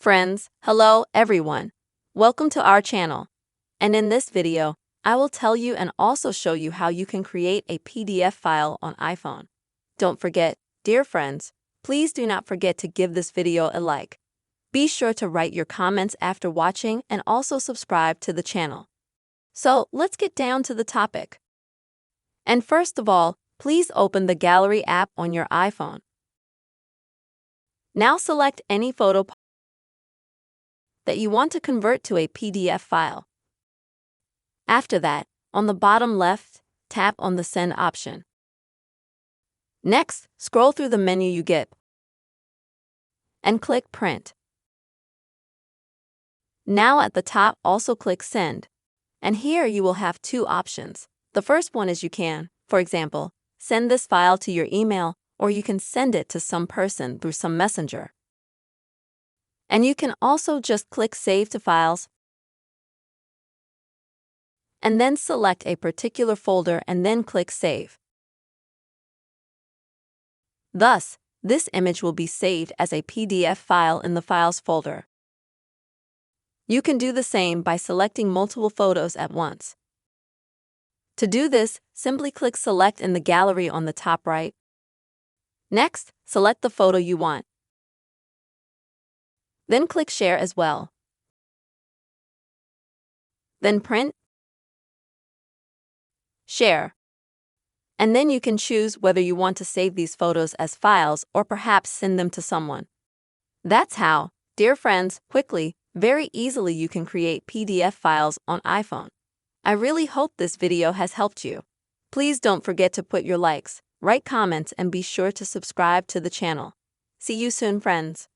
Friends, hello everyone. Welcome to our channel. And in this video, I will tell you and also show you how you can create a PDF file on iPhone. Don't forget, dear friends, please do not forget to give this video a like. Be sure to write your comments after watching and also subscribe to the channel. So let's get down to the topic. And first of all, please open the Gallery app on your iPhone. Now select any photo that you want to convert to a PDF file. After that, on the bottom left, tap on the Send option. Next, scroll through the menu you get and click Print. Now at the top, also click Send. And here you will have two options. The first one is you can, for example, send this file to your email, or you can send it to some person through some messenger. And you can also just click Save to Files and then select a particular folder and then click Save. Thus, this image will be saved as a PDF file in the Files folder. You can do the same by selecting multiple photos at once. To do this, simply click Select in the gallery on the top right. Next, select the photo you want. Then click Share as well. Then Print, Share. And then you can choose whether you want to save these photos as files or perhaps send them to someone. That's how, dear friends, quickly, very easily you can create PDF files on iPhone. I really hope this video has helped you. Please don't forget to put your likes, write comments, and be sure to subscribe to the channel. See you soon, friends.